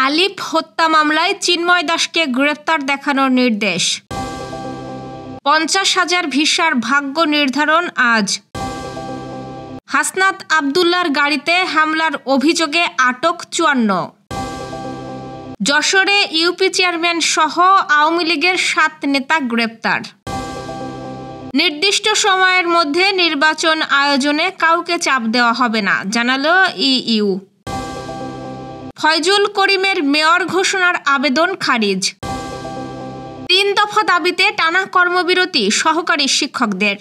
আলিফ হত্যা মামলায় চিন্ময় দাসকে গ্রেফতার দেখানোর নির্দেশ। 50,000 ভিসার ভাগ্য নির্ধারণ আজ। হাসনাত আবদুল্লার গাড়িতে হামলার অভিযোগে আটক 54। যশোরে ইউপি চেয়ারম্যান সহ আওয়ামী লীগের 7 নেতা গ্রেপ্তার। নির্দিষ্ট সময়ের মধ্যে নির্বাচন আয়োজনে কাউকে চাপ দেওয়া হবে না, জানালো ইইউ। ফয়জুল করিমের মেয়র ঘোষণার আবেদন খারিজ। 3 দফা দাবিতে টানা কর্মবিরতি সহকারী শিক্ষকদের।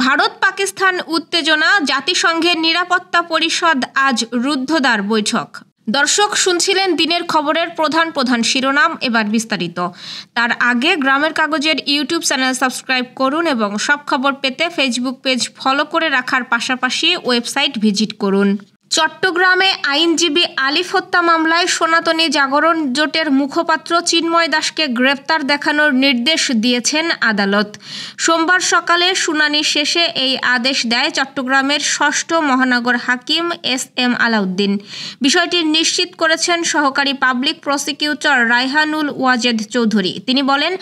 ভারত পাকিস্তান উত্তেজনা, জাতিসংঘের নিরাপত্তা পরিষদ আজ রুদ্ধদ্বার বৈঠক। দর্শক, শুনছিলেন দিনের খবরের প্রধান শিরোনাম, এবার বিস্তারিত। তার আগে গ্রামের কাগজের ইউটিউব চ্যানেল সাবস্ক্রাইব করুন এবং সব খবর পেতে ফেসবুক পেজ ফলো করে রাখার পাশাপাশি ওয়েবসাইট ভিজিট করুন। চট্টগ্রামে আইনজীবী আলিফ হত্যা মামলায় সনাতনী জাগরণ জোটের মুখপাত্র চিন্ময় দাসকে গ্রেফতার দেখানোর নির্দেশ দিয়েছেন আদালত। সোমবার সকালে শুনানি শেষে এই আদেশ দেয় চট্টগ্রামের 6ষ্ঠ মহানগর হাকিম SM আলাউদ্দিন। বিষয়টি নিশ্চিত করেছেন সহকারী পাবলিক প্রসিকিউটর রায়হানুল ওয়াজেদ চৌধুরী। তিনি বলেন,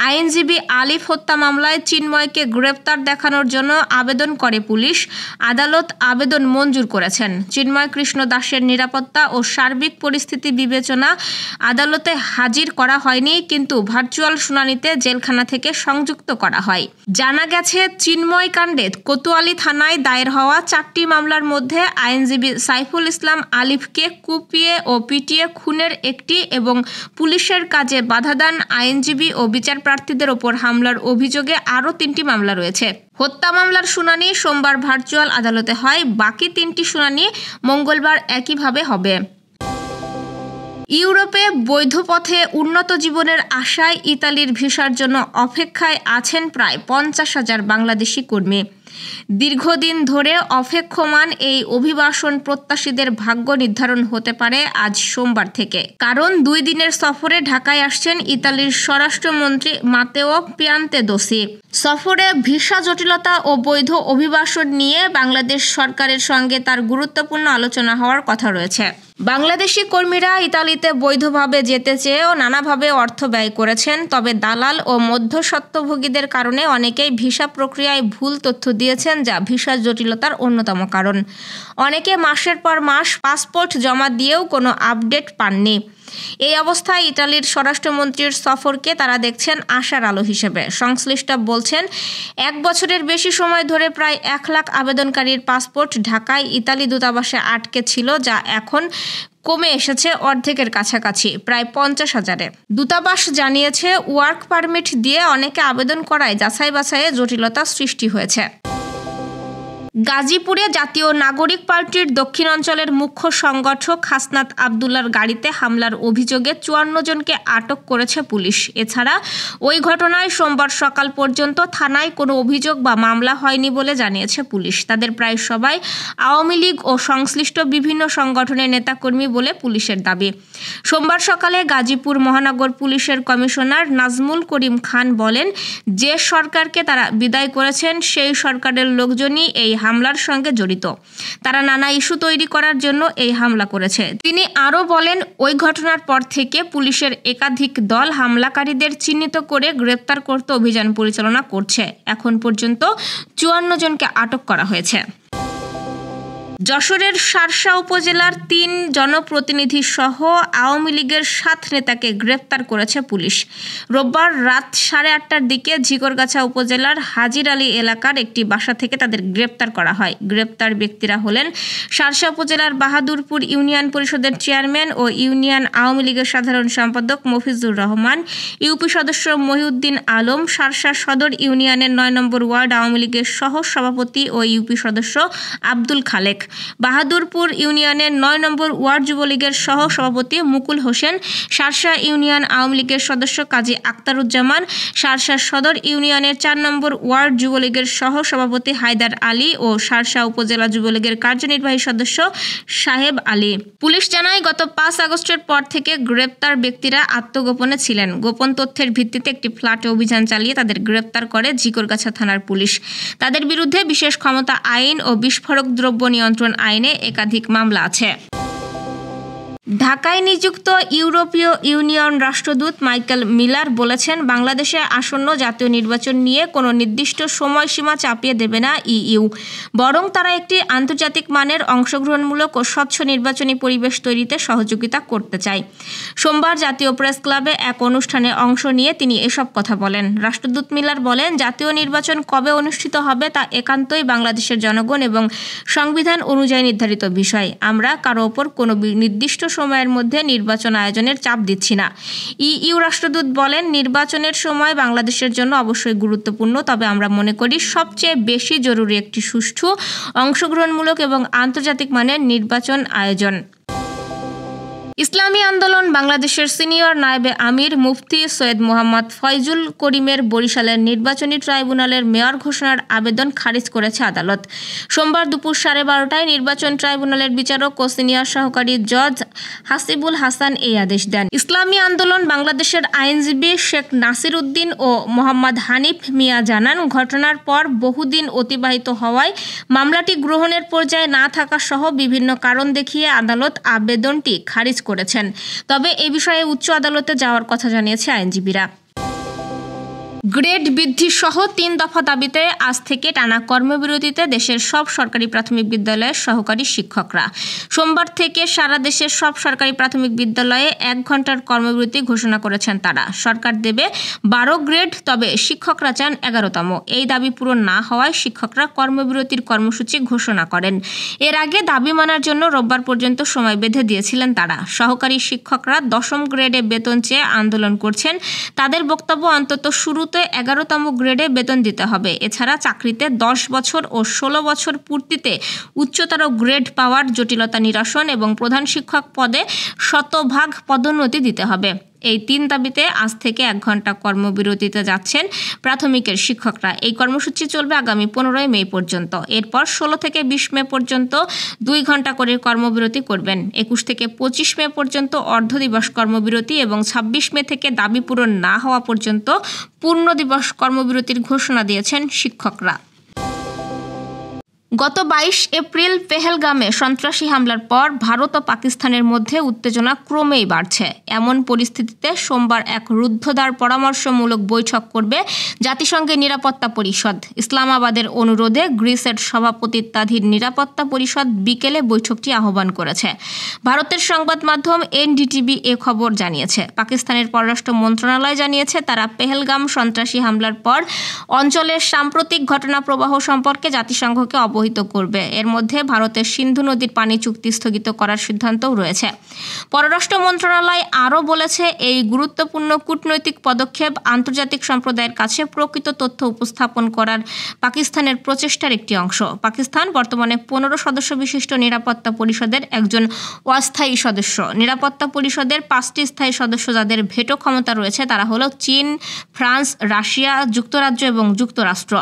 আইনজীবী আলিফ হত্যা মামলায় চিন্ময়কে গ্রেফতার দেখানোর জন্য আবেদন করে পুলিশ। আদালত আবেদন মঞ্জুর করেছেন। চিন্ময় কৃষ্ণ দাসের নিরাপত্তা ও সার্বিক পরিস্থিতি বিবেচনা আদালতে হাজির করা হয়নি, কিন্তু ভার্চুয়াল শুনানিতে জেলখানা থেকে সংযুক্ত করা হয়। জানা গেছে, চিন্ময় কাণ্ডে কোতোয়ালি থানায় দায়ের হওয়া 4টি মামলার মধ্যে আইনজীবী সাইফুল ইসলাম আলিফকে কুপিয়ে ও পিটিয়ে খুনের একটি এবং পুলিশের কাজে বাধা দান আইনজীবী ও বিচারপ্রার্থীদের ওপর হামলার অভিযোগে আরও 3টি মামলা রয়েছে। হত্যা মামলার শুনানি সোমবার ভার্চুয়াল আদালতে হয়। বাকি 3টি শুনানি মঙ্গলবার একইভাবে হবে। ইউরোপে বৈধ পথে উন্নত জীবনের আশায় ইতালির ভিসার জন্য অপেক্ষায় আছেন প্রায় 50,000 বাংলাদেশি কর্মী। দীর্ঘদিন ধরে অপেক্ষমান এই অভিবাসন প্রত্যাশীদের ভাগ্য নির্ধারণ হতে পারে আজ সোমবার থেকে। কারণ 2 দিনের সফরে ঢাকায় আসছেন ইতালির স্বরাষ্ট্রমন্ত্রী মাতেও পিয়ান্তেদোসি। সফরে ভিসা জটিলতা ও বৈধ অভিবাসন নিয়ে বাংলাদেশ সরকারের সঙ্গে তার গুরুত্বপূর্ণ আলোচনা হওয়ার কথা রয়েছে। বাংলাদেশি কর্মীরা ইতালিতে বৈধভাবে যেতে চেয়েও নানাভাবে অর্থ ব্যয় করেছেন। তবে দালাল ও মধ্যস্বত্বভোগীদের কারণে অনেকেই ভিসা প্রক্রিয়ায় ভুল তথ্য দিয়েছেন, যা ভিসা জটিলতার অন্যতম কারণ। অনেকে মাসের পর মাস পাসপোর্ট জমা দিয়েও কোনো আপডেট পাননি। এই অবস্থায় ইতালির স্বরাষ্ট্রমন্ত্রীর সফরকে তারা দেখছেন আশার আলো হিসেবে। সংশ্লিষ্ট বলছেন, 1 বছরের বেশি সময় ধরে প্রায় 1 লাখ আবেদনকারীর পাসপোর্ট ঢাকায় ইতালি দূতাবাসে আটকে ছিল, যা এখন কমে এসেছে অর্ধেকের কাছাকাছি, প্রায় 50,000-এ। দূতাবাস জানিয়েছে, ওয়ার্ক পারমিট দিয়ে অনেকে আবেদন করায় যাচাই বাছাইয়ে জটিলতা সৃষ্টি হয়েছে। গাজীপুরে জাতীয় নাগরিক পার্টির দক্ষিণ অঞ্চলের মুখ্য সংগঠক হাসনাত আবদুল্লার গাড়িতে হামলার অভিযোগে 54 জনকে আটক করেছে পুলিশ। এছাড়া ওই ঘটনায় সোমবার সকাল পর্যন্ত থানায় কোনো অভিযোগ বা মামলা হয়নি বলে জানিয়েছে পুলিশ। তাদের প্রায় সবাই আওয়ামী লীগ ও সংশ্লিষ্ট বিভিন্ন সংগঠনের নেতাকর্মী বলে পুলিশের দাবি। সোমবার সকালে গাজীপুর মহানগর পুলিশের কমিশনার নাজমুল করিম খান বলেন, যে সরকারকে তারা বিদায় করেছেন সেই সরকারের লোকজনই এই হামলার সঙ্গে জড়িত। তারা নানা ইস্যু তৈরি করার জন্য এই হামলা করেছে। তিনি আরও বলেন, ওই ঘটনার পর থেকে পুলিশের একাধিক দল হামলাকারীদের চিহ্নিত করে গ্রেপ্তার করতে অভিযান পরিচালনা করছে। এখন পর্যন্ত 54 জনকে আটক করা হয়েছে। যশোরের শার্শা উপজেলার 3 জনপ্রতিনিধি সহ আওয়ামী লীগের 7 নেতাকে গ্রেপ্তার করেছে পুলিশ। রোববার রাত 8:30টার দিকে ঝিকরগাছা উপজেলার হাজির আলী এলাকার একটি বাসা থেকে তাদের গ্রেপ্তার করা হয়। গ্রেপ্তার ব্যক্তিরা হলেন শার্শা উপজেলার বাহাদুরপুর ইউনিয়ন পরিষদের চেয়ারম্যান ও ইউনিয়ন আওয়ামী লীগের সাধারণ সম্পাদক মফিজুর রহমান, ইউপি সদস্য মহিউদ্দিন আলম, শার্শা সদর ইউনিয়নের 9 নম্বর ওয়ার্ড আওয়ামী লীগের সহ সভাপতি ও ইউপি সদস্য আব্দুল খালেক, বাহাদুরপুর ইউনিয়নের 9 নম্বর ওয়ার্ড যুবলীগের সহ সভাপতি মুকুল হোসেন, শার্শা ইউনিয়ন আওয়ামী লীগের সদস্য কাজী আক্তারুজ্জামান, শার্শা সদর ইউনিয়নের 4 নম্বর ওয়ার্ড যুবলীগের সহ সভাপতি হায়দার আলী ও শার্শা উপজেলা যুবলীগের কার্যনির্বাহী সদস্য সাহেব আলী। পুলিশ জানায়, গত 5 আগস্টের পর থেকে গ্রেপ্তার ব্যক্তিরা আত্মগোপনে ছিলেন। গোপন তথ্যের ভিত্তিতে একটি ফ্ল্যাটে অভিযান চালিয়ে তাদের গ্রেপ্তার করে ঝিকরগাছা থানার পুলিশ। তাদের বিরুদ্ধে বিশেষ ক্ষমতা আইন ও বিস্ফোরক দ্রব্য নিয়ন্ত্রণ আইনে একাধিক মামলা আছে। ঢাকায় নিযুক্ত ইউরোপীয় ইউনিয়ন রাষ্ট্রদূত মাইকেল মিলার বলেছেন, বাংলাদেশে আসন্ন জাতীয় নির্বাচন নিয়ে কোনো নির্দিষ্ট সময়সীমা চাপিয়ে দেবে না ইইউ, বরং তারা একটি আন্তর্জাতিক মানের অংশগ্রহণমূলক ও স্বচ্ছ নির্বাচনী পরিবেশ তৈরিতে সহযোগিতা করতে চায়। সোমবার জাতীয় প্রেস ক্লাবে এক অনুষ্ঠানে অংশ নিয়ে তিনি এসব কথা বলেন। রাষ্ট্রদূত মিলার বলেন, জাতীয় নির্বাচন কবে অনুষ্ঠিত হবে তা একান্তই বাংলাদেশের জনগণ এবং সংবিধান অনুযায়ী নির্ধারিত বিষয়। আমরা কারো ওপর কোনো নির্দিষ্ট সময়ের মধ্যে নির্বাচন আয়োজনের চাপ দিচ্ছি না। ইইউ রাষ্ট্রদূত বলেন, নির্বাচনের সময় বাংলাদেশের জন্য অবশ্যই গুরুত্বপূর্ণ, তবে আমরা মনে করি সবচেয়ে বেশি জরুরি একটি সুষ্ঠু, অংশগ্রহণমূলক এবং আন্তর্জাতিক মানের নির্বাচন আয়োজন। ইসলামী আন্দোলন বাংলাদেশের সিনিয়র নায়েবে আমির মুফতি সৈয়দ মোহাম্মদ ফয়জুল করিমের বরিশালের নির্বাচনী ট্রাইব্যুনালের মেয়র ঘোষণার আবেদন খারিজ করেছে আদালত। সোমবার দুপুর 12:30টায় নির্বাচন ট্রাইব্যুনালের বিচারক ও সিনিয়র সহকারী জজ হাসিবুল হাসান এই আদেশ দেন। ইসলামী আন্দোলন বাংলাদেশের আইনজীবী শেখ নাসির উদ্দিন ও মোহাম্মদ হানিফ মিয়া জানান, ঘটনার পর বহুদিন অতিবাহিত হওয়ায় মামলাটি গ্রহণের পর্যায়ে না থাকা সহ বিভিন্ন কারণ দেখিয়ে আদালত আবেদনটি খারিজ করেছেন। তবে এ বিষয়ে উচ্চ আদালতে যাওয়ার কথা জানিয়েছে আইনজীবীরা। গ্রেড বৃদ্ধি সহ 3 দফা দাবিতে আজ থেকে টানা কর্মবিরতিতে দেশের সব সরকারি প্রাথমিক বিদ্যালয়ের সহকারী শিক্ষকরা। সোমবার থেকে সারা দেশের সব সরকারি প্রাথমিক বিদ্যালয়ে 1 ঘন্টার কর্মবিরতি ঘোষণা করেছেন তারা। সরকার দেবে 12 গ্রেড, তবে শিক্ষকরা চান 11তম। এই দাবি পূরণ না হওয়ায় শিক্ষকরা কর্মবিরতির কর্মসূচি ঘোষণা করেন। এর আগে দাবি মানার জন্য রোববার পর্যন্ত সময় বেঁধে দিয়েছিলেন তারা। সহকারী শিক্ষকরা 10ম গ্রেডে বেতন চেয়ে আন্দোলন করছেন। তাদের বক্তব্য, অন্তত শুরুতে 11তম গ্রেডে বেতন দিতে হবে। এছাড়া চাকরিতে 10 বছর ও 16 বছর পূর্তিতে উচ্চতর গ্রেড পাওয়ার জটিলতা নিরসন এবং প্রধান শিক্ষক পদে 100% পদোন্নতি দিতে হবে। এই 3 দাবিতে আজ থেকে 1 ঘন্টা কর্মবিরতিতে যাচ্ছেন প্রাথমিকের শিক্ষকরা। এই কর্মসূচি চলবে আগামী 15 মে পর্যন্ত। এরপর 16 থেকে 20 মে পর্যন্ত 2 ঘন্টা করে কর্মবিরতি করবেন। 21 থেকে 25 মে পর্যন্ত অর্ধ দিবস কর্মবিরতি এবং 26 মে থেকে দাবি পূরণ না হওয়া পর্যন্ত পূর্ণ দিবস কর্মবিরতির ঘোষণা দিয়েছেন শিক্ষকরা। গত 22 এপ্রিল পেহেলগামে সন্ত্রাসী হামলার পর ভারত ও পাকিস্তানের মধ্যে উত্তেজনা ক্রমেই বাড়ছে। এমন পরিস্থিতিতে সোমবার এক রুদ্ধদ্বার পরামর্শমূলক বৈঠক করবে জাতিসংঘের নিরাপত্তা পরিষদ। ইসলামাবাদের অনুরোধে গ্রিসের সভাপতিত্বাধীন নিরাপত্তা পরিষদ বিকেলে বৈঠকটি আহ্বান করেছে। ভারতের সংবাদ মাধ্যম এনডিটিভি এ খবর জানিয়েছে। পাকিস্তানের পররাষ্ট্র মন্ত্রণালয় জানিয়েছে, তারা পেহেলগাম সন্ত্রাসী হামলার পর অঞ্চলের সাম্প্রতিক ঘটনা প্রবাহ সম্পর্কে জাতিসংঘকে অবহিত করবে। এর মধ্যে ভারতের সিন্ধু নদীর পানি চুক্তি স্থগিত করার সিদ্ধান্তও রয়েছে। পররাষ্ট্র মন্ত্রণালয় আরও বলেছে, এই গুরুত্বপূর্ণ কূটনৈতিক পদক্ষেপ আন্তর্জাতিক সম্প্রদায়ের কাছে প্রকৃত তথ্য উপস্থাপন করার পাকিস্তানের প্রচেষ্টার একটি অংশ। পাকিস্তান বর্তমানে 15 সদস্য বিশিষ্ট নিরাপত্তা পরিষদের একজন অস্থায়ী সদস্য। নিরাপত্তা পরিষদের 5টি স্থায়ী সদস্য যাদের ভেটো ক্ষমতা রয়েছে তারা হলো চীন, ফ্রান্স, রাশিয়া, যুক্তরাজ্য এবং যুক্তরাষ্ট্র।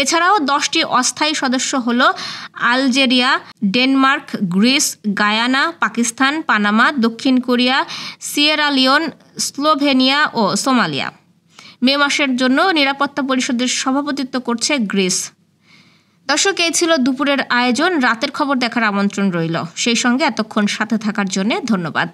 এছাড়াও 10টি অস্থায়ী সদস্য হলো Algeria, Denmark, Greece, Guyana, Pakistan, Panama, দক্ষিণ কোরিয়া, সিয়েরা লিওন, স্লোভেনিয়া ও সোমালিয়া। মে মাসের জন্য নিরাপত্তা পরিষদের সভাপতিত্ব করছে গ্রিস। দর্শক, এই ছিল দুপুরের আয়োজন। রাতের খবর দেখার আমন্ত্রণ রইল। সেই সঙ্গে এতক্ষণ সাথে থাকার জন্য ধন্যবাদ।